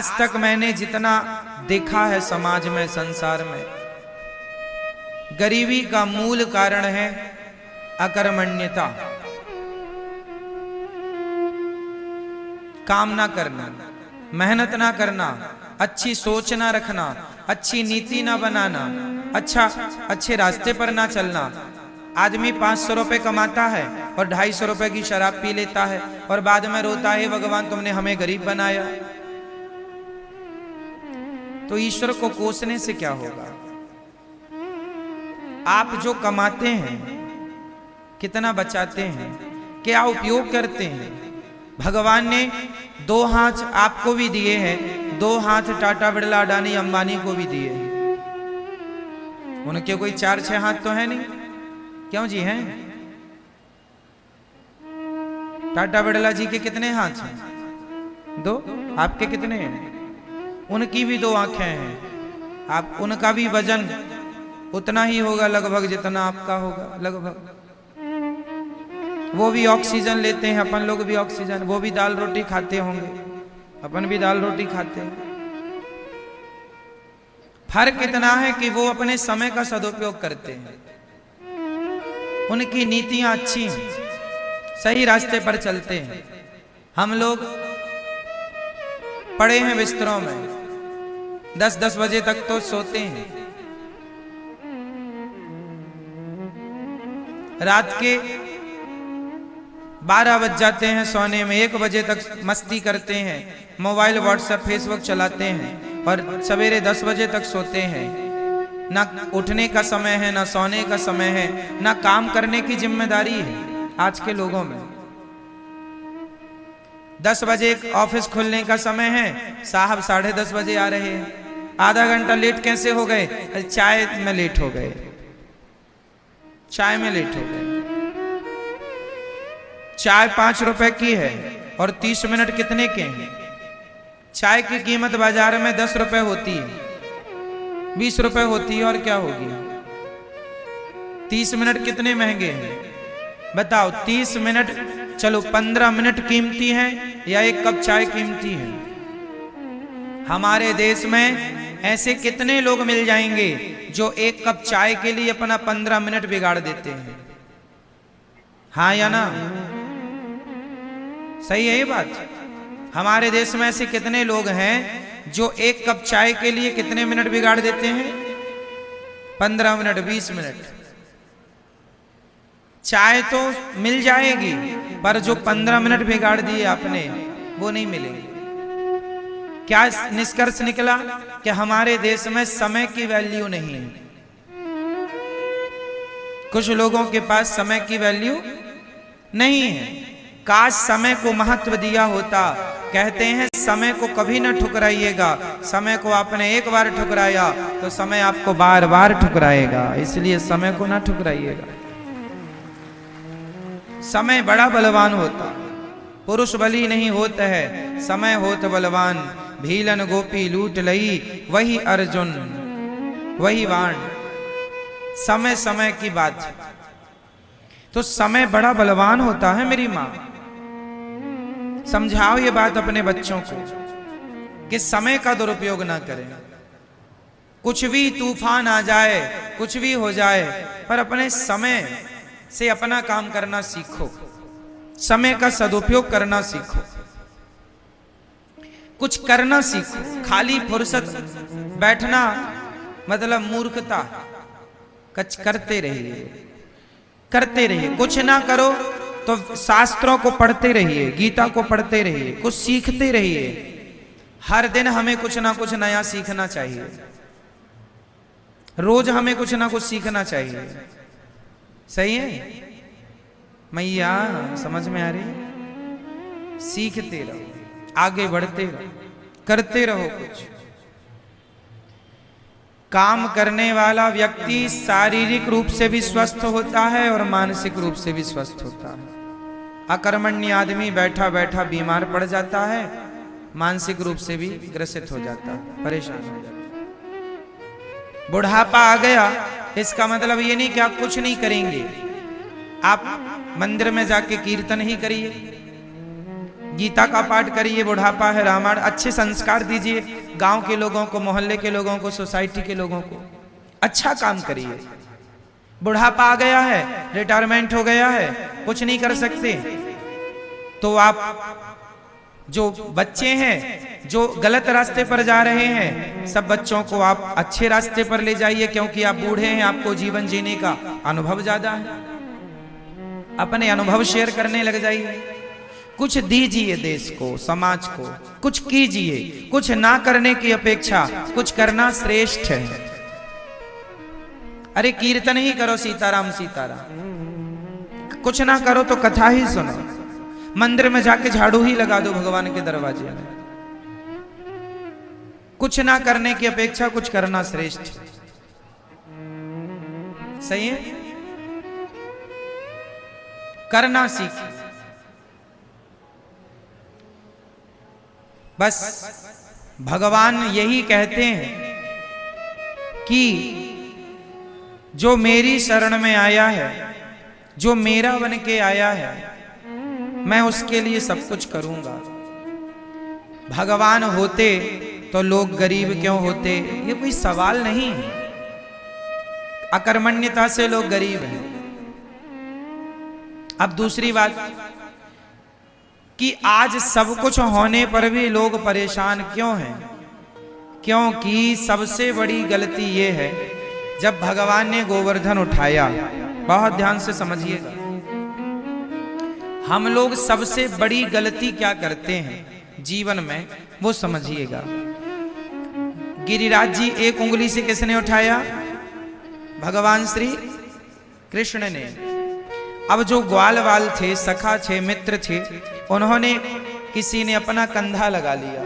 आज तक मैंने जितना देखा है समाज में, संसार में, गरीबी का मूल कारण है अकर्मण्यता, काम ना करना, मेहनत ना करना, अच्छी सोच ना रखना, अच्छी नीति ना बनाना, अच्छे रास्ते पर ना चलना। आदमी 500 रुपए कमाता है और 250 रुपए की शराब पी लेता है और बाद में रोता है, भगवान तुमने हमें गरीब बनाया। तो ईश्वर को कोसने से क्या होगा? आप जो कमाते हैं कितना बचाते हैं, क्या उपयोग करते हैं? भगवान ने 2 हाथ आपको भी दिए हैं, 2 हाथ टाटा बिरला अडानी अंबानी को भी दिए हैं। उनके कोई 4-6 हाथ तो है नहीं, क्यों जी हैं? टाटा बिरला जी के कितने हाथ हैं? 2। आपके कितने हैं? उनकी भी 2 आंखें हैं। आप उनका भी वजन उतना ही होगा लगभग जितना आपका होगा, लगभग। वो भी ऑक्सीजन लेते हैं, अपन लोग भी ऑक्सीजन। वो भी दाल रोटी खाते होंगे, अपन भी दाल रोटी खाते हैं। फर्क इतना है कि वो अपने समय का सदुपयोग करते हैं, उनकी नीतियां अच्छी हैं, सही रास्ते पर चलते हैं। हम लोग पड़े हैं बिस्तरों में, 10-10 बजे तक तो सोते हैं, रात के 12 बज जाते हैं सोने में, 1 बजे तक मस्ती करते हैं, मोबाइल, व्हाट्सएप, फेसबुक चलाते हैं और सवेरे 10 बजे तक सोते हैं। ना उठने का समय है, ना सोने का समय है, ना काम करने की जिम्मेदारी है आज के लोगों में। 10 बजे ऑफिस खुलने का समय है, साहब 10:30 बजे आ रहे हैं। आधा घंटा लेट कैसे हो गए? चाय में लेट हो गए, चाय में लेट हो गए। चाय 5 रुपए की है और 30 मिनट कितने के हैं? चाय की कीमत बाजार में 10 रुपए होती है, 20 रुपए होती है, और क्या होगी? 30 मिनट कितने महंगे हैं बताओ? 30 मिनट, चलो 15 मिनट कीमती है या 1 कप चाय कीमती है? हमारे देश में ऐसे कितने लोग मिल जाएंगे जो 1 कप चाय के लिए अपना 15 मिनट बिगाड़ देते हैं? हाँ या ना? सही है ये बात? हमारे देश में ऐसे कितने लोग हैं जो 1 कप चाय के लिए कितने मिनट बिगाड़ देते हैं? 15 मिनट, 20 मिनट। चाय तो मिल जाएगी, पर जो 15 मिनट बिगाड़ दिए आपने वो नहीं मिलेंगे। क्या निष्कर्ष निकला? कि हमारे देश में समय की वैल्यू नहीं है। कुछ लोगों के पास समय की वैल्यू नहीं है। काश समय को महत्व दिया होता। कहते हैं समय को कभी ना ठुकराइएगा, समय को आपने एक बार ठुकराया तो समय आपको बार बार ठुकराएगा, इसलिए समय को ना ठुकराइएगा। समय बड़ा बलवान होता, पुरुष बली नहीं होता है, समय होत बलवान। भीलन गोपी लूट लई, वही अर्जुन वही बाण। समय समय की बात है, तो समय बड़ा बलवान होता है। मेरी माँ, समझाओ ये बात अपने बच्चों को कि समय का दुरुपयोग ना करें। कुछ भी तूफान आ जाए, कुछ भी हो जाए, पर अपने समय से अपना काम करना सीखो, समय का सदुपयोग करना सीखो, कुछ करना सीखो। खाली फुर्सत बैठना मतलब मूर्खता। करते रहिए, करते रहिए। कुछ ना करो तो शास्त्रों को पढ़ते रहिए, गीता को पढ़ते रहिए, कुछ सीखते रहिए। हर दिन हमें कुछ ना कुछ नया सीखना चाहिए, रोज हमें कुछ ना कुछ सीखना चाहिए। सही है मैया? समझ में आ रही? सीखते रहो, आगे बढ़ते रहो, करते रहो कुछ। काम करने वाला व्यक्ति शारीरिक रूप से भी स्वस्थ होता है और मानसिक रूप से भी स्वस्थ होता है। अकर्मण्य आदमी बैठा बैठा बीमार पड़ जाता है, मानसिक रूप से भी ग्रसित हो जाता है, परेशान हो जाता है। बुढ़ापा आ गया, इसका मतलब ये नहीं कि आप कुछ नहीं करेंगे। आप मंदिर में जाके कीर्तन ही करिए, गीता का पाठ करिए, बुढ़ापा है, रामायण, अच्छे संस्कार दीजिए गांव के लोगों को, मोहल्ले के लोगों को, सोसाइटी के लोगों को, अच्छा काम करिए। बुढ़ापा आ गया है, रिटायरमेंट हो गया है, कुछ नहीं कर सकते, तो आप जो बच्चे हैं जो गलत रास्ते पर जा रहे हैं, सब बच्चों को आप अच्छे रास्ते पर ले जाइए, क्योंकि आप बूढ़े हैं, आपको जीवन जीने का अनुभव ज्यादा है। अपने अनुभव शेयर करने लग जाइए, कुछ दीजिए देश को, समाज को, कुछ कीजिए। कुछ ना करने की अपेक्षा कुछ करना श्रेष्ठ है। अरे कीर्तन ही करो, सीताराम सीताराम, कुछ ना करो तो कथा ही सुनो, मंदिर में जाके झाड़ू ही लगा दो भगवान के दरवाजे में। कुछ ना करने की अपेक्षा कुछ करना श्रेष्ठ। सही है, करना सीखिए। बस भगवान यही कहते हैं कि जो मेरी शरण में आया है, जो मेरा बन के आया है, मैं उसके लिए सब कुछ करूंगा। भगवान होते तो लोग गरीब क्यों होते, ये कोई सवाल नहीं है। अकर्मण्यता से लोग गरीब हैं। अब दूसरी बात कि आज सब कुछ होने पर भी लोग परेशान क्यों हैं? क्योंकि सबसे बड़ी गलती ये है, जब भगवान ने गोवर्धन उठाया, बहुत ध्यान से समझिएगा, हम लोग सबसे बड़ी गलती क्या करते हैं जीवन में, वो समझिएगा। गिरिराज जी एक उंगली से किसने उठाया? भगवान श्री कृष्ण ने। अब जो ग्वाल वाल थे, सखा थे, मित्र थे, उन्होंने, किसी ने अपना कंधा लगा लिया,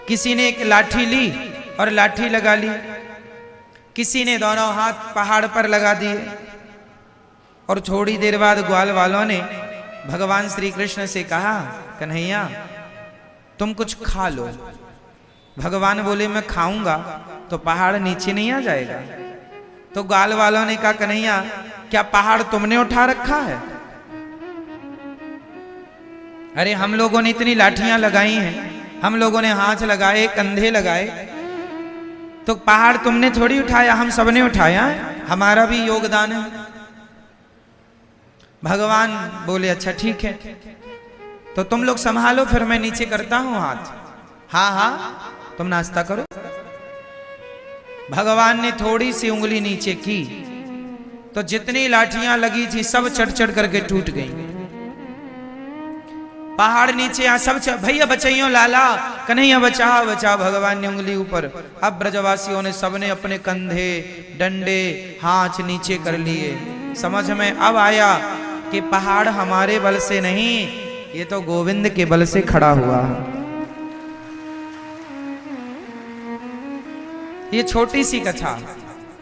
किसी ने एक लाठी ली और लाठी लगा ली, किसी ने दोनों हाथ पहाड़ पर लगा दिए। और थोड़ी देर बाद ग्वाल वालों ने भगवान श्री कृष्ण से कहा, कन्हैया तुम कुछ खा लो। भगवान बोले मैं खाऊंगा तो पहाड़ नीचे नहीं आ जाएगा। तो ग्वाल वालों ने कहा, कन्हैया क्या पहाड़ तुमने उठा रखा है? अरे हम लोगों ने इतनी लाठियां लगाई हैं, हम लोगों ने हाथ लगाए, कंधे लगाए, तो पहाड़ तुमने थोड़ी उठाया, हम सबने उठाया है, हमारा भी योगदान है। भगवान बोले अच्छा ठीक है, तो तुम लोग संभालो, फिर मैं नीचे करता हूं हाथ। हाँ हाँ तुम नाश्ता करो। भगवान ने थोड़ी सी उंगली नीचे की तो जितनी लाठियां लगी थी सब चढ़ चढ़ करके टूट गई। पहाड़ नीचे आ, सब भैया बचाइयो, लाला कन्हैया बचाओ बचाओ। भगवान ने उंगली ऊपर। अब ब्रजवासियों ने सबने अपने कंधे, डंडे, हाथ नीचे कर लिए। समझ में अब आया कि पहाड़ हमारे बल से नहीं, ये तो गोविंद के बल से खड़ा हुआ है। ये छोटी सी कथा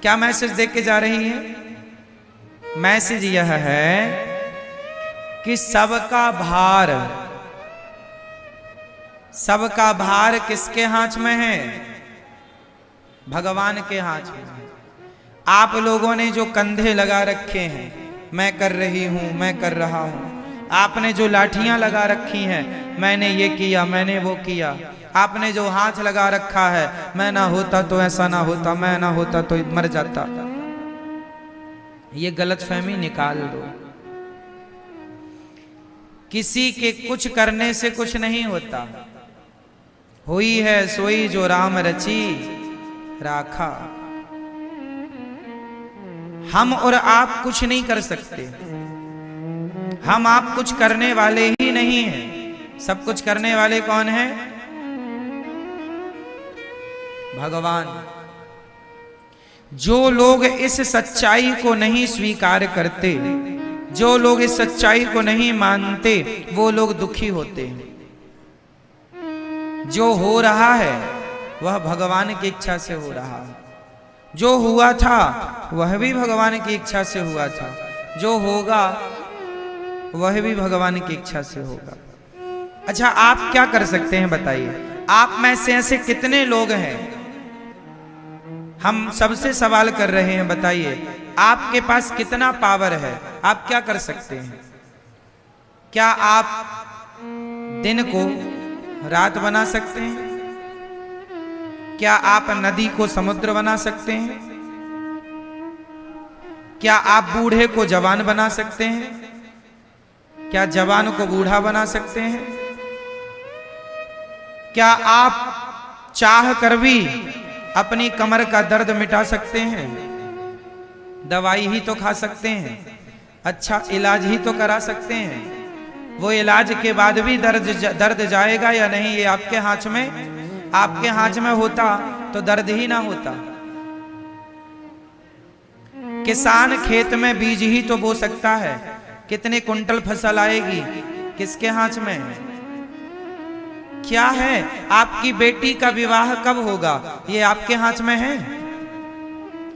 क्या मैसेज देख के जा रही है? मैसेज यह है कि सबका भार किसके हाथ में है? भगवान के हाथ में है। आप लोगों ने जो कंधे लगा रखे हैं, मैं कर रही हूं, मैं कर रहा हूं। आपने जो लाठियां लगा रखी हैं, मैंने ये किया, मैंने वो किया। आपने जो हाथ लगा रखा है, मैं ना होता तो ऐसा ना होता, मैं ना होता तो मर जाता, ये गलतफहमी निकाल दो। किसी के कुछ करने से कुछ नहीं होता। हुई है सोई जो राम रची राखा। हम और आप कुछ नहीं कर सकते। हम आप कुछ करने वाले ही नहीं हैं। सब कुछ करने वाले कौन है? भगवान। जो लोग इस सच्चाई को नहीं स्वीकार करते, जो लोग इस सच्चाई को नहीं मानते, वो लोग दुखी होते हैं। जो हो रहा है वह भगवान की इच्छा से हो रहा है। जो हुआ था वह भी भगवान की इच्छा से हुआ था। जो होगा वह भी भगवान की इच्छा से होगा। अच्छा, आप क्या कर सकते हैं बताइए? आप में से ऐसे कितने लोग हैं? हम सबसे सवाल कर रहे हैं, बताइए आपके पास कितना पावर है? आप क्या कर सकते हैं? क्या आप दिन को रात बना सकते हैं? क्या आप नदी को समुद्र बना सकते हैं? क्या आप बूढ़े को जवान बना सकते हैं? क्या जवान को बूढ़ा बना सकते हैं? क्या आप चाह कर भी अपनी कमर का दर्द मिटा सकते हैं? दवाई ही तो खा सकते हैं, अच्छा इलाज ही तो करा सकते हैं। वो इलाज के बाद भी दर्द जाएगा या नहीं, ये आपके हाथ में। आपके हाथ में होता तो दर्द ही ना होता। किसान खेत में बीज ही तो बो सकता है, कितने कुंटल फसल आएगी किसके हाथ में है? क्या है, आपकी बेटी का विवाह कब होगा ये आपके हाथ में है?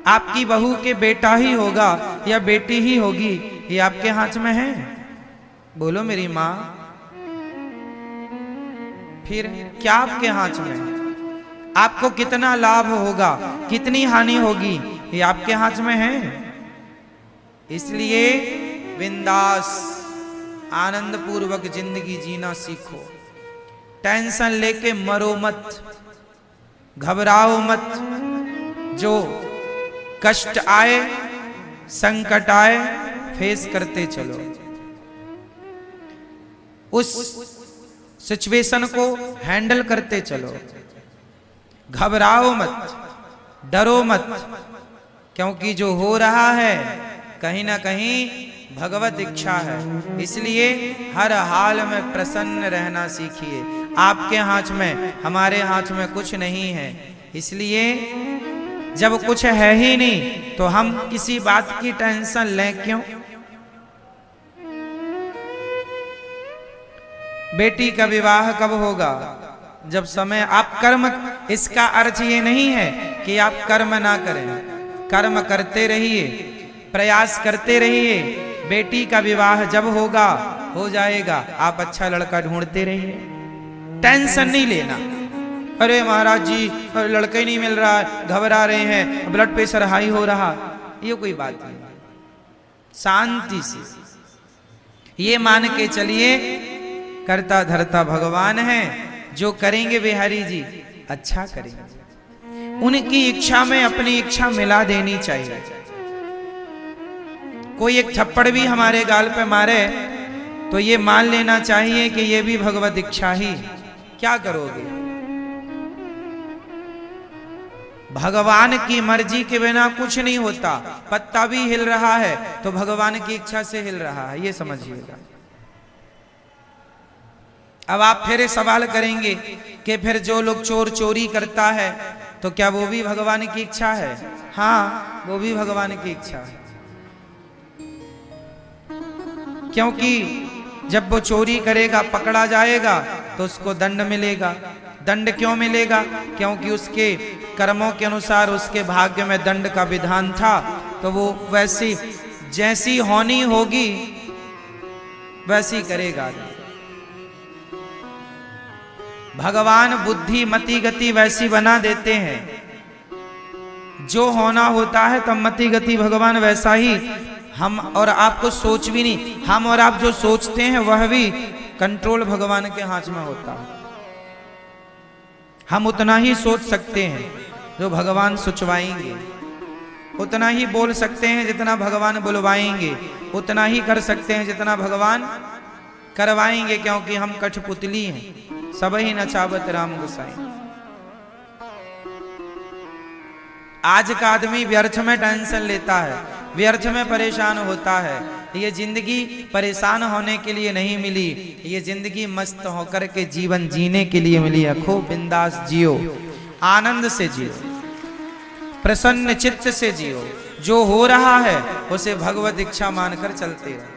आपकी बहू के बेटा ही होगा या बेटी ही होगी ये आपके हाथ में है? बोलो मेरी माँ, फिर क्या आपके हाथ में? आपको कितना लाभ होगा, कितनी हानि होगी, ये आपके हाथ में है। इसलिए बिंदास आनंद पूर्वक जिंदगी जीना सीखो। टेंशन लेके मरो मत, घबराओ मत। जो कष्ट आए, संकट आए, फेस करते चलो। उस सिचुएशन को हैंडल करते चलो। घबराओ मत, डरो मत, क्योंकि जो हो रहा है कहीं ना कहीं भगवत इच्छा है। इसलिए हर हाल में प्रसन्न रहना सीखिए। आपके हाथ में, हमारे हाथ में कुछ नहीं है। इसलिए जब कुछ है ही नहीं तो हम किसी बात की टेंशन लें क्यों? बेटी का विवाह कब होगा? जब समय। आप कर्म, इसका अर्थ ये नहीं है कि आप कर्म ना करें, कर्म करते रहिए, प्रयास करते रहिए। बेटी का विवाह जब होगा हो जाएगा। आप अच्छा लड़का ढूंढते रहिए, टेंशन नहीं लेना। अरे महाराज जी लड़का ही नहीं मिल रहा है, घबरा रहे हैं, ब्लड प्रेशर हाई हो रहा, ये कोई बात नहीं। शांति से ये मान के चलिए करता धरता भगवान है, जो करेंगे बिहारी जी अच्छा करेंगे। उनकी इच्छा में अपनी इच्छा मिला देनी चाहिए। कोई एक थप्पड़ भी हमारे गाल पे मारे तो ये मान लेना चाहिए कि ये भी भगवत इच्छा ही। क्या करोगे? भगवान की मर्जी के बिना कुछ नहीं होता। पत्ता भी हिल रहा है तो भगवान की इच्छा से हिल रहा है, ये समझिएगा। अब आप फिर सवाल करेंगे कि फिर जो लोग चोरी करता है तो क्या वो भी भगवान की इच्छा है? हाँ, वो भी भगवान की इच्छा है। क्योंकि जब वो चोरी करेगा, पकड़ा जाएगा तो उसको दंड मिलेगा। दंड क्यों मिलेगा? क्योंकि उसके कर्मों के अनुसार उसके भाग्य में दंड का विधान था। तो वो वैसी जैसी होनी होगी वैसी करेगा। भगवान बुद्धि मति गति वैसी बना देते हैं। जो होना होता है तब मति गति भगवान वैसा ही हम और आपको सोच भी नहीं। हम और आप जो सोचते हैं वह भी कंट्रोल भगवान के हाथ में होता है। हम उतना ही सोच सकते हैं जो भगवान सोचवाएंगे, उतना ही बोल सकते हैं जितना भगवान बुलवाएंगे, उतना ही कर सकते हैं जितना भगवान करवाएंगे। क्योंकि हम कठपुतली हैं, सब ही नचावत राम गोसाई। आज का आदमी व्यर्थ में टेंशन लेता है, व्यर्थ में परेशान होता है। ये जिंदगी परेशान होने के लिए नहीं मिली, ये जिंदगी मस्त होकर के जीवन जीने के लिए मिली है। खूब बिंदास जियो, आनंद से जियो, प्रसन्न चित्त से जियो। जो हो रहा है उसे भगवत इच्छा मानकर चलते रहो।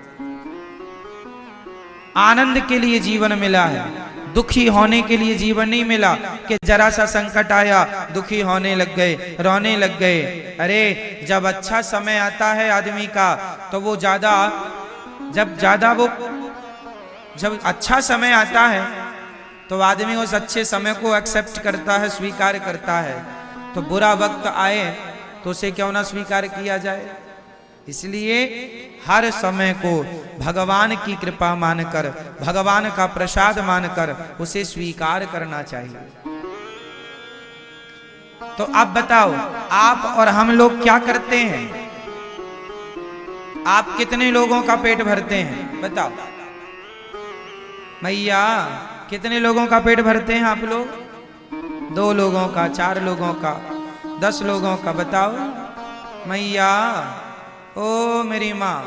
आनंद के लिए जीवन मिला है, दुखी होने के लिए जीवन नहीं मिला कि जरा सा संकट आया दुखी होने लग गए, रोने लग गए। अरे जब अच्छा समय आता है आदमी का तो वो जब अच्छा समय आता है तो आदमी उस अच्छे समय को एक्सेप्ट करता है, स्वीकार करता है। तो बुरा वक्त आए तो उसे क्यों ना स्वीकार किया जाए। इसलिए हर समय को भगवान की कृपा मानकर, भगवान का प्रसाद मानकर उसे स्वीकार करना चाहिए। तो अब बताओ, आप और हम लोग क्या करते हैं? आप कितने लोगों का पेट भरते हैं बताओ? मैया, कितने लोगों का पेट भरते हैं आप लोग? 2 लोगों का, 4 लोगों का, 10 लोगों का? बताओ मैया, ओ मेरी माँ,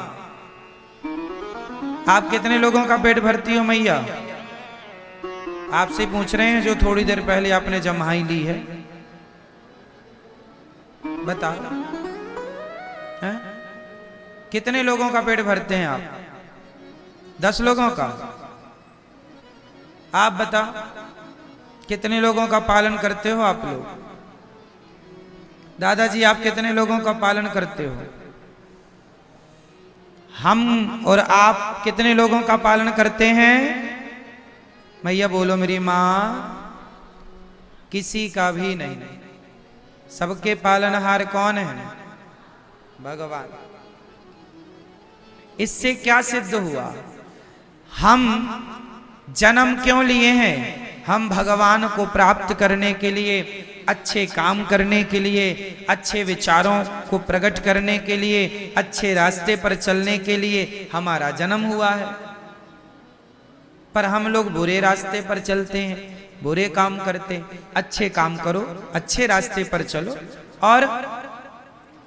आप कितने लोगों का पेट भरती हो मैया? आपसे पूछ रहे हैं जो थोड़ी देर पहले आपने जम्हाई ली है। बताओ, हैं? कितने लोगों का पेट भरते हैं आप? 10 लोगों का? आप बताओ, कितने लोगों का पालन करते हो आप लोग? दादाजी, आप कितने लोगों का पालन करते हो? हम और आप कितने लोगों का पालन करते हैं? मैया बोलो मेरी माँ। किसी का भी नहीं। सबके पालनहार कौन है? भगवान। इससे क्या सिद्ध हुआ? हम जन्म क्यों लिए हैं? हम भगवान को प्राप्त करने के लिए, अच्छे काम करने के लिए, अच्छे विचारों को प्रकट करने के लिए, अच्छे रास्ते पर चलने के लिए हमारा जन्म हुआ है। पर हम लोग बुरे रास्ते पर चलते हैं, बुरे काम करते। अच्छे काम करो, अच्छे रास्ते पर चलो और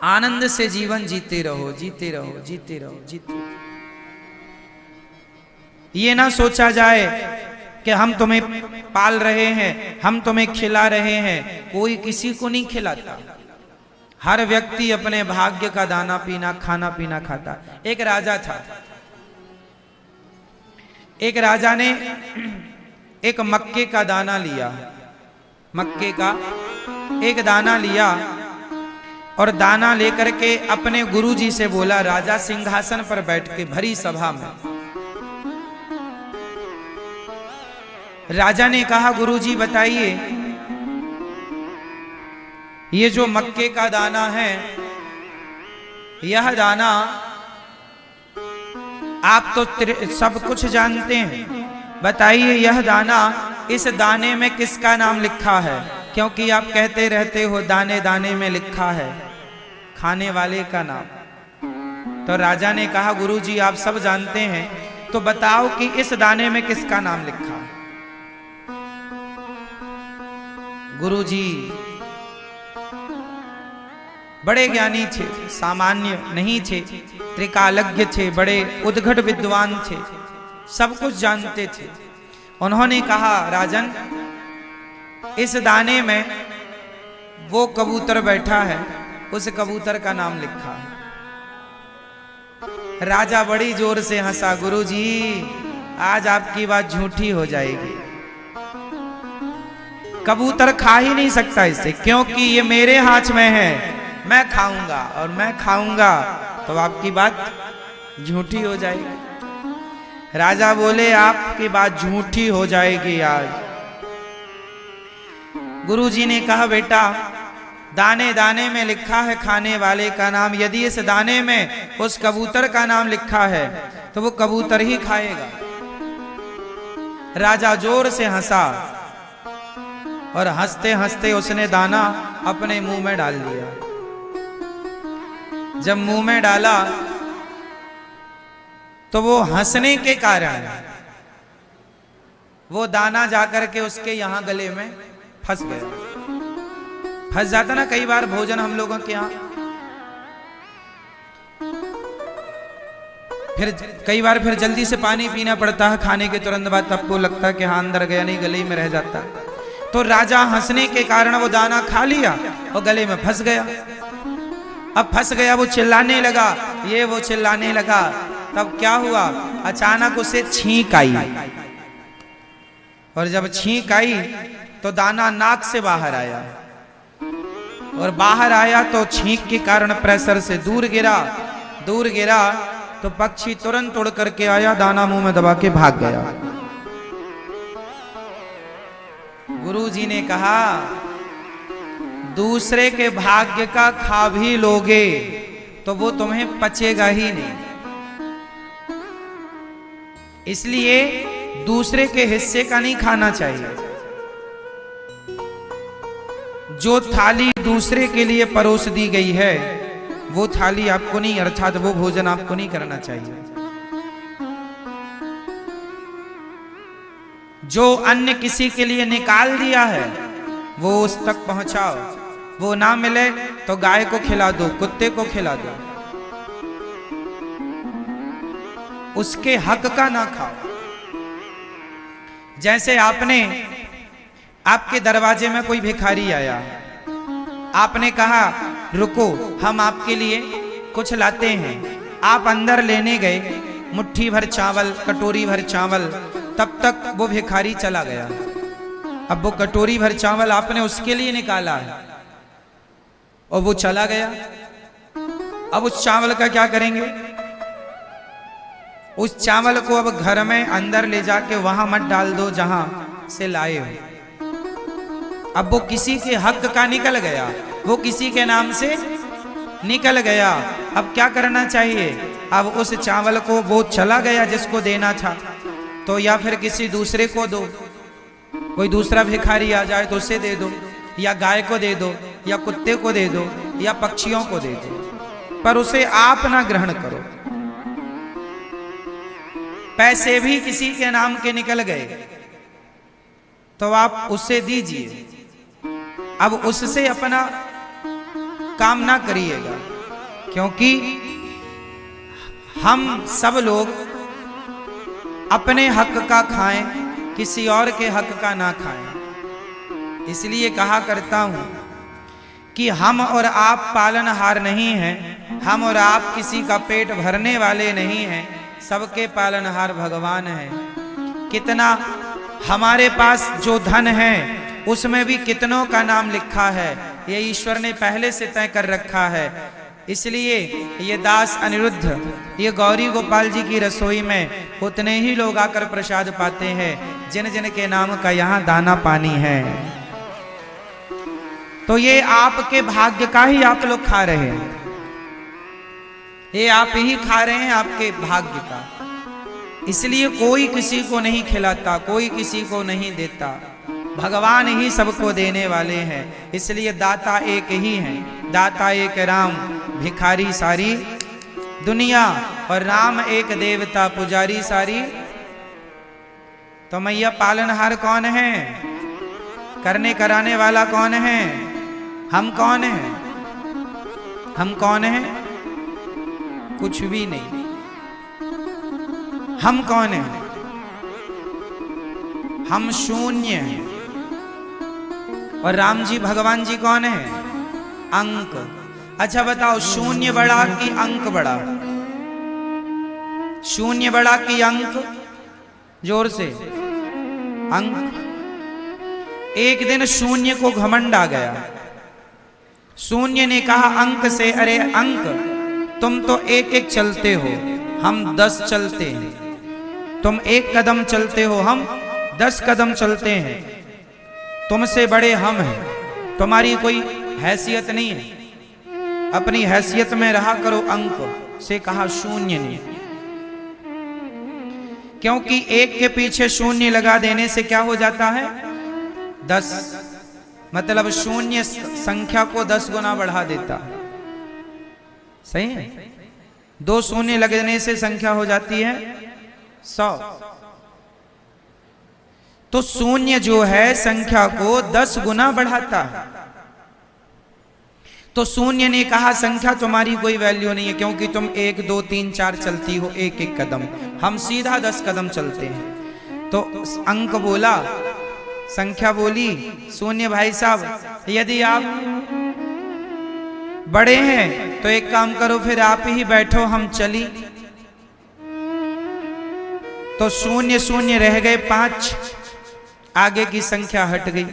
आनंद से जीवन जीते रहो, जीते रहो, जीते रहो, जीते रहो। ये ना सोचा जाए कि हम तुम्हें पाल रहे हैं, हम तुम्हें खिला रहे हैं। कोई किसी को नहीं खिलाता। हर व्यक्ति अपने भाग्य का दाना पीना, खाना पीना खाता। एक राजा था। एक राजा ने एक मक्के का दाना लिया, मक्के का एक दाना लिया और दाना लेकर के अपने गुरुजी से बोला। राजा सिंहासन पर बैठ के भरी सभा में राजा ने कहा, गुरुजी बताइए, ये जो मक्के का दाना है, यह दाना आप तो सब कुछ जानते हैं, बताइए यह दाना, इस दाने में किसका नाम लिखा है? क्योंकि आप कहते रहते हो दाने दाने में लिखा है खाने वाले का नाम। तो राजा ने कहा, गुरुजी आप सब जानते हैं, तो बताओ कि इस दाने में किसका नाम लिखा है? गुरुजी बड़े ज्ञानी थे, सामान्य नहीं थे, त्रिकालज्ञ थे, बड़े उद्घट विद्वान थे, सब कुछ जानते थे। उन्होंने कहा, राजन, इस दाने में वो कबूतर बैठा है, उस कबूतर का नाम लिखा है। राजा बड़ी जोर से हंसा। गुरुजी, आज आपकी बात झूठी हो जाएगी। कबूतर खा ही नहीं सकता इसे, क्योंकि ये मेरे हाथ में है। मैं खाऊंगा और मैं खाऊंगा तो आपकी बात झूठी हो जाएगी। राजा बोले, आपकी बात झूठी हो जाएगी आज। गुरुजी ने कहा, बेटा, दाने दाने में लिखा है खाने वाले का नाम। यदि इस दाने में उस कबूतर का नाम लिखा है तो वो कबूतर ही खाएगा। राजा जोर से हंसा और हंसते हंसते उसने दाना अपने मुंह में डाल दिया। जब मुंह में डाला तो वो हंसने के कारण वो दाना जाकर के उसके यहां गले में फंस गया। फंस जाता ना कई बार भोजन हम लोगों के यहां। फिर कई बार फिर जल्दी से पानी पीना पड़ता है खाने के तुरंत बाद, तब को लगता है कि हाँ अंदर गया, नहीं गले में रह जाता। तो राजा हंसने के कारण वो दाना खा लिया और गले में फंस गया। अब फंस गया, वो चिल्लाने लगा, ये वो चिल्लाने लगा। तब क्या हुआ, अचानक उसे छींक आई और जब छींक आई तो दाना नाक से बाहर आया और बाहर आया तो छींक के कारण प्रेशर से दूर गिरा तो पक्षी तुरंत उड़ करके आया, दाना मुंह में दबा के भाग गया। गुरुजी ने कहा, दूसरे के भाग्य का खा भी लोगे तो वो तुम्हें पचेगा ही नहीं। इसलिए दूसरे के हिस्से का नहीं खाना चाहिए। जो थाली दूसरे के लिए परोस दी गई है वो थाली आपको नहीं, अर्थात वो भोजन आपको नहीं करना चाहिए। जो अन्न किसी के लिए निकाल दिया है वो उस तक पहुंचाओ। वो ना मिले तो गाय को खिला दो, कुत्ते को खिला दो, उसके हक का ना खाओ। जैसे आपके दरवाजे में कोई भिखारी आया, आपने कहा रुको हम आपके लिए कुछ लाते हैं। आप अंदर लेने गए मुट्ठी भर चावल, कटोरी भर चावल, तब तक वो भिखारी चला गया। अब वो कटोरी भर चावल आपने उसके लिए निकाला है और वो चला गया। अब उस चावल का क्या करेंगे? उस चावल को अब घर में अंदर ले जाके वहां मत डाल दो जहां से लाए हो। अब वो किसी के हक का निकल गया, वो किसी के नाम से निकल गया। अब क्या करना चाहिए? अब उस चावल को वो चला गया जिसको देना था, तो या फिर किसी दूसरे को दो। कोई दूसरा भिखारी आ जाए तो उसे दे दो, या गाय को दे दो, या कुत्ते को दे दो, या पक्षियों को दे दो, पर उसे आप ना ग्रहण करो। पैसे भी किसी के नाम के निकल गए तो आप उसे दीजिए। अब उससे अपना काम ना करिएगा, क्योंकि हम सब लोग अपने हक का खाएं, किसी और के हक का ना खाएं। इसलिए कहा करता हूं कि हम और आप पालनहार नहीं हैं, हम और आप किसी का पेट भरने वाले नहीं हैं, सबके पालनहार भगवान हैं। कितना हमारे पास जो धन है उसमें भी कितनों का नाम लिखा है, ये ईश्वर ने पहले से तय कर रखा है। इसलिए ये दास अनिरुद्ध, ये गौरी गोपाल जी की रसोई में उतने ही लोग आकर प्रसाद पाते हैं जिन जिन के नाम का यहाँ दाना पानी है। तो ये आपके भाग्य का ही आप लोग खा रहे हैं, ये आप ही खा रहे हैं आपके भाग्य का। इसलिए कोई किसी को नहीं खिलाता, कोई किसी को नहीं देता, भगवान ही सबको देने वाले हैं। इसलिए दाता एक ही है, दाता एक राम, भिखारी सारी दुनिया, और राम एक देवता, पुजारी सारी। तो मैया पालनहार कौन है? करने कराने वाला कौन है? हम कौन हैं? हम कौन हैं? कुछ भी नहीं। हम कौन हैं? हम शून्य हैं। और राम जी भगवान जी कौन है? अंक। अच्छा बताओ, शून्य बड़ा कि अंक बड़ा? शून्य बड़ा कि अंक? जोर से। अंक। एक दिन शून्य को घमंड आ गया। शून्य ने कहा अंक से, अरे अंक तुम तो एक एक चलते हो, हम 10 चलते हैं। तुम 1 कदम चलते हो, हम 10 कदम चलते हैं। तुमसे बड़े हम हैं, तुम्हारी कोई हैसियत नहीं है, अपनी हैसियत में रहा करो। अंक से कहा शून्य ने, क्योंकि 1 के पीछे शून्य लगा देने से क्या हो जाता है? 10। मतलब शून्य संख्या को 10 गुना बढ़ा देता है। सही है? 2 शून्य लगने से संख्या हो जाती है 100। तो शून्य जो है संख्या को 10 गुना बढ़ाता है। तो शून्य ने कहा संख्या तुम्हारी कोई वैल्यू नहीं है, क्योंकि तुम 1 2 3 4 चलती हो 1 कदम, हम सीधा 10 कदम चलते हैं। तो अंक बोला, संख्या बोली, शून्य भाई साहब यदि आप बड़े हैं तो एक काम करो, फिर आप ही बैठो, हम चली। तो शून्य शून्य रह गए 5, आगे की संख्या हट गई।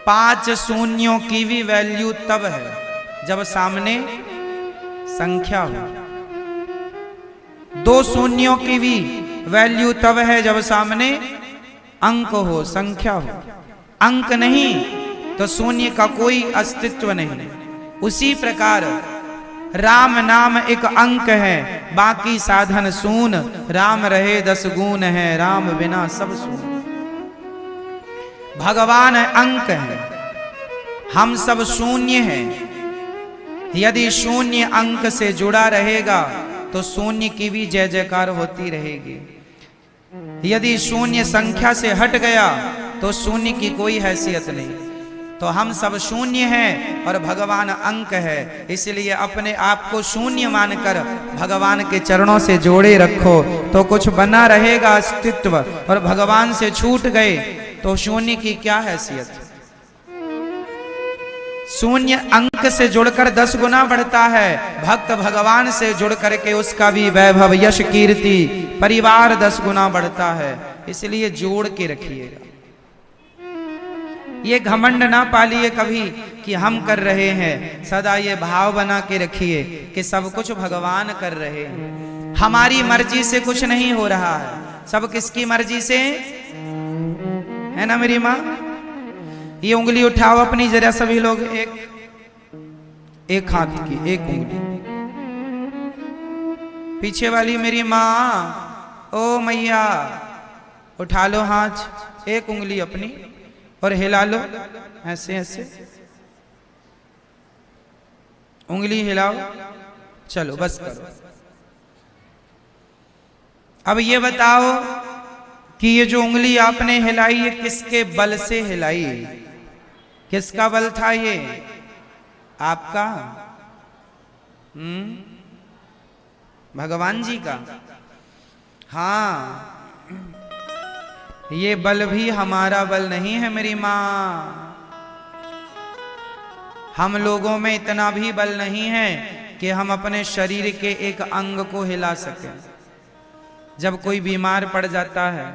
5 शून्यों की भी वैल्यू तब है जब सामने संख्या हो। 2 शून्यों की भी वैल्यू तब है जब सामने अंक हो, संख्या हो। अंक नहीं तो शून्य का कोई अस्तित्व नहीं। उसी प्रकार राम नाम एक अंक है, बाकी साधन सून, राम रहे 10 गुण है, राम बिना सब सून। भगवान अंक है, हम सब शून्य हैं। यदि शून्य अंक से जुड़ा रहेगा तो शून्य की भी जय जयकार होती रहेगी। यदि शून्य संख्या से हट गया तो शून्य की कोई हैसियत नहीं। तो हम सब शून्य हैं और भगवान अंक है, इसलिए अपने आप को शून्य मानकर भगवान के चरणों से जोड़े रखो तो कुछ बना रहेगा अस्तित्व। और भगवान से छूट गए तो शून्य की क्या हैसियत। शून्य अंक से जुड़कर 10 गुना बढ़ता है। भक्त भगवान से जुड़ करके उसका भी वैभव, यश, कीर्ति, परिवार 10 गुना बढ़ता है। इसलिए जोड़ के रखिएगा। ये घमंड ना पालिए कभी कि हम कर रहे हैं। सदा ये भाव बना के रखिए कि सब कुछ भगवान कर रहे हैं। हमारी मर्जी से कुछ नहीं हो रहा है, सब किसकी मर्जी से है ना मेरी माँ। ये उंगली उठाओ अपनी जरा सभी लोग, एक हाथ की एक उंगली। पीछे वाली मेरी माँ, ओ मैया, उठा लो हाथ, एक उंगली अपनी और हिला लो ऐसे ऐसे, उंगली हिलाओ। चलो बस करो। अब ये बताओ कि ये जो उंगली आपने हिलाई है किसके बल से हिलाई? किसका बल था ये? आपका? भगवान जी का। हाँ, ये बल भी हमारा बल नहीं है मेरी माँ। हम लोगों में इतना भी बल नहीं है कि हम अपने शरीर के एक अंग को हिला सकें। जब कोई बीमार पड़ जाता है,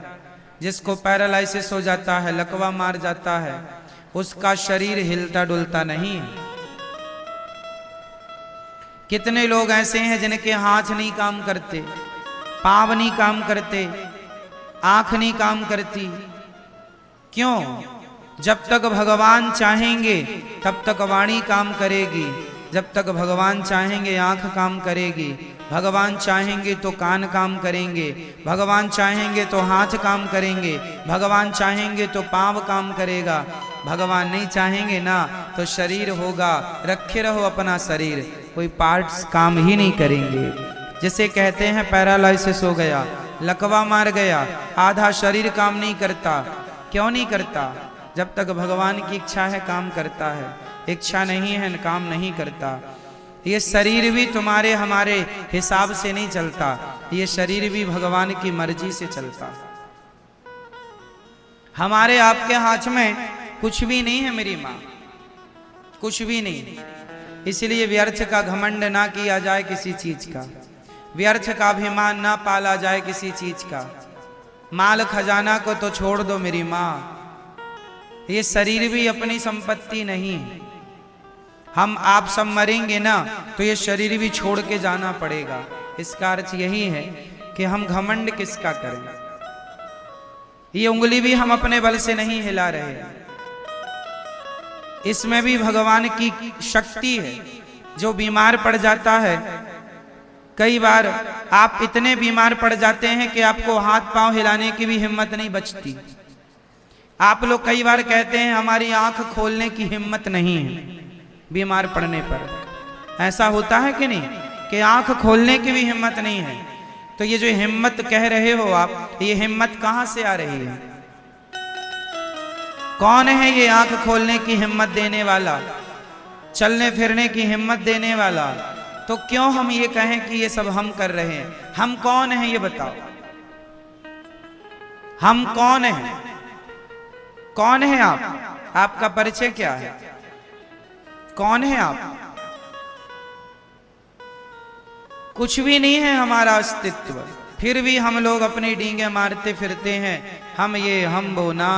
जिसको पैरालाइसिस हो जाता है, लकवा मार जाता है, उसका शरीर हिलता डुलता नहीं। कितने लोग ऐसे हैं जिनके हाथ नहीं काम करते, पांव नहीं काम करते, आंख नहीं काम करती। क्यों? जब तक भगवान चाहेंगे तब तक वाणी काम करेगी, जब तक भगवान चाहेंगे आंख काम करेगी, भगवान चाहेंगे तो कान काम करेंगे, भगवान चाहेंगे तो हाथ काम करेंगे, भगवान चाहेंगे तो पांव काम करेगा, भगवान नहीं चाहेंगे ना तो शरीर होगा। रखे रहो अपना शरीर, कोई पार्ट्स काम ही नहीं करेंगे। जिसे कहते हैं पैरालाइसिस हो गया, लकवा मार गया, आधा शरीर काम नहीं करता। क्यों नहीं करता? जब तक भगवान की इच्छा है काम करता है, इच्छा नहीं है काम नहीं करता। ये शरीर भी तुम्हारे हमारे हिसाब से नहीं चलता, ये शरीर भी भगवान की मर्जी से चलता। हमारे आपके हाथ में कुछ भी नहीं है मेरी माँ, कुछ भी नहीं। इसलिए व्यर्थ का घमंड ना किया जाए किसी चीज का, व्यर्थ का अभिमान ना पाला जाए किसी चीज का। माल खजाना को तो छोड़ दो मेरी माँ, ये शरीर भी अपनी संपत्ति नहीं। हम आप सब मरेंगे ना तो ये शरीर भी छोड़ के जाना पड़ेगा। इसका अर्थ यही है कि हम घमंड किसका करें। ये उंगली भी हम अपने बल से नहीं हिला रहे, इसमें भी भगवान की शक्ति है। जो बीमार पड़ जाता है, कई बार आप इतने बीमार पड़ जाते हैं कि आपको हाथ पांव हिलाने की भी हिम्मत नहीं बचती। आप लोग कई बार कहते हैं हमारी आंख खोलने की हिम्मत नहीं है बीमार पड़ने पर। ऐसा होता है कि नहीं कि आंख खोलने की भी हिम्मत नहीं है? तो ये जो हिम्मत कह रहे हो आप, ये हिम्मत कहां से आ रही है? कौन है ये आंख खोलने की हिम्मत देने वाला, चलने फिरने की हिम्मत देने वाला? तो क्यों हम ये कहें कि ये सब हम कर रहे हैं? हम कौन हैं ये बताओ, हम कौन हैं? कौन है आप? आपका परिचय क्या है? कौन है आप? कुछ भी नहीं है हमारा अस्तित्व, फिर भी हम लोग अपनी डींगे मारते फिरते हैं। हम ये हम वो ना,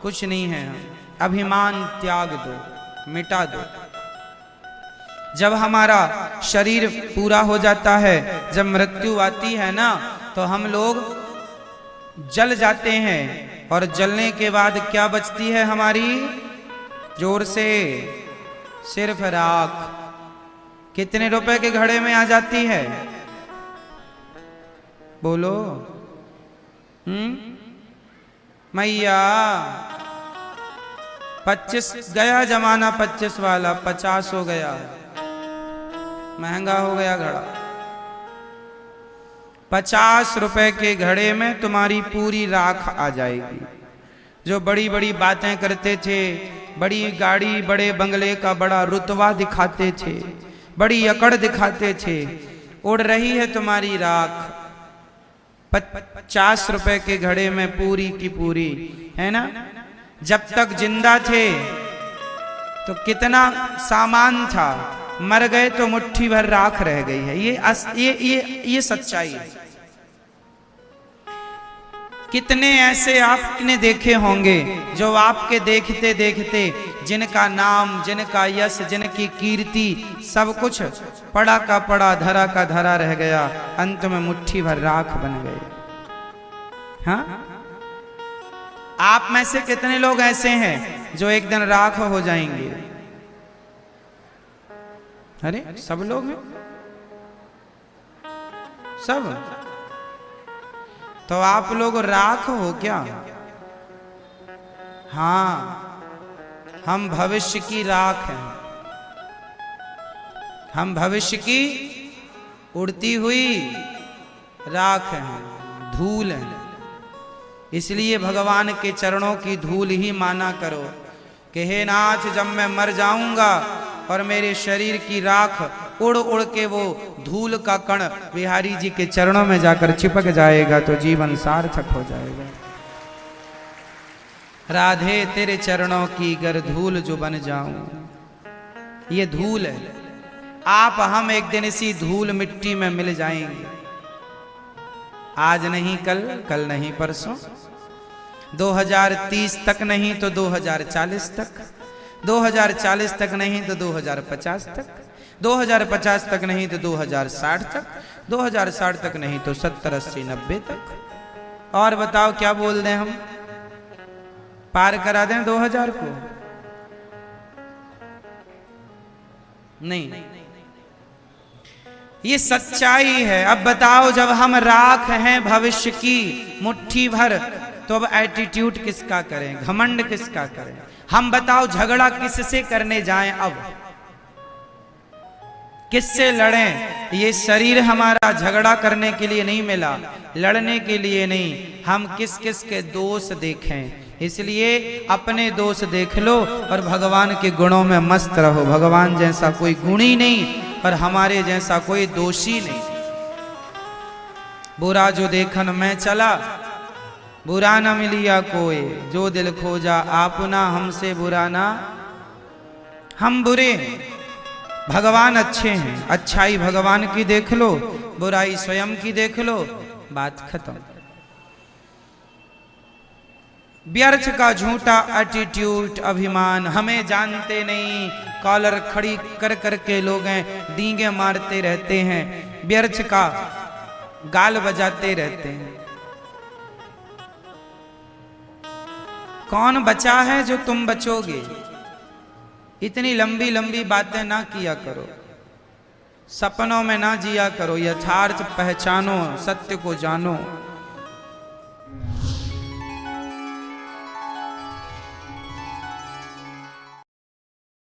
कुछ नहीं है हम। अभिमान त्याग दो, मिटा दो। जब हमारा शरीर पूरा हो जाता है, जब मृत्यु आती है ना, तो हम लोग जल जाते हैं। और जलने के बाद क्या बचती है हमारी? जोर से सिर्फ राख कितने रुपए के घड़े में आ जाती है? बोलो। मैया 25 गया जमाना, 25 वाला 50 हो गया, महंगा हो गया घड़ा। 50 रुपए के घड़े में तुम्हारी पूरी राख आ जाएगी। जो बड़ी बड़ी बातें करते थे, बड़ी गाड़ी बड़े बंगले का बड़ा रुतबा दिखाते थे, बड़ी अकड़ दिखाते थे, उड़ रही है तुम्हारी राख। 50 रुपए के घड़े में पूरी की पूरी, है ना? जब तक जिंदा थे तो कितना सामान था, मर गए तो मुट्ठी भर राख रह गई है। ये सच्चाई है। कितने ऐसे आपने देखे होंगे जो आपके देखते देखते जिनका नाम, जिनका यश, जिनकी कीर्ति सब कुछ पड़ा का पड़ा, धरा का धरा रह गया, अंत में मुट्ठी भर राख बन गए। हाँ, आप में से कितने लोग ऐसे हैं जो एक दिन राख हो जाएंगे? अरे सब लोग हैं, सब। तो आप लोग राख हो क्या? हाँ, हम भविष्य की राख हैं। हम भविष्य की उड़ती हुई राख हैं, धूल हैं। इसलिए भगवान के चरणों की धूल ही माना करो कि हे नाथ, जब मैं मर जाऊंगा और मेरे शरीर की राख उड़ उड़ के वो धूल का कण बिहारी जी के चरणों में जाकर चिपक जाएगा तो जीवन सार्थक हो जाएगा। राधे तेरे चरणों की गर धूल जो बन जाऊं, ये धूल है। आप हम एक दिन इसी धूल मिट्टी में मिल जाएंगे। आज नहीं कल, कल नहीं परसों, 2030 तक नहीं तो 2040 तक, 2040 तक नहीं तो 2050 तक, 2050 तक नहीं तो 2060 तक, 2060 तक नहीं तो 70, 80, 90 तक। और बताओ क्या बोल दें हम? पार करा दें 2000 को? नहीं, ये सच्चाई है। अब बताओ, जब हम राख हैं भविष्य की मुट्ठी भर, तो अब एटीट्यूड किसका करें, घमंड किसका करें? हम बताओ, झगड़ा किससे करने जाएं? अब किससे लड़ें? ये शरीर हमारा झगड़ा करने के लिए नहीं मिला, लड़ने के लिए नहीं। हम किस किस के दोष देखें? इसलिए अपने दोष देख लो और भगवान के गुणों में मस्त रहो। भगवान जैसा कोई गुणी नहीं और हमारे जैसा कोई दोषी नहीं। बुरा जो देखन में चला, बुरा न मिलिया कोई, जो दिल खोजा आपना, हमसे बुरा ना। हम बुरे हैं, भगवान अच्छे हैं। अच्छाई भगवान की देख लो, बुराई स्वयं की देख लो, बात खत्म। व्यर्थ का झूठा एटीट्यूड, अभिमान, हमें जानते नहीं, कॉलर खड़ी कर करके लोग हैं डींगे मारते रहते हैं, व्यर्थ का गाल बजाते रहते हैं। कौन बचा है जो तुम बचोगे? इतनी लंबी लंबी बातें ना किया करो, सपनों में ना जिया करो, यथार्थ पहचानो, सत्य को जानो।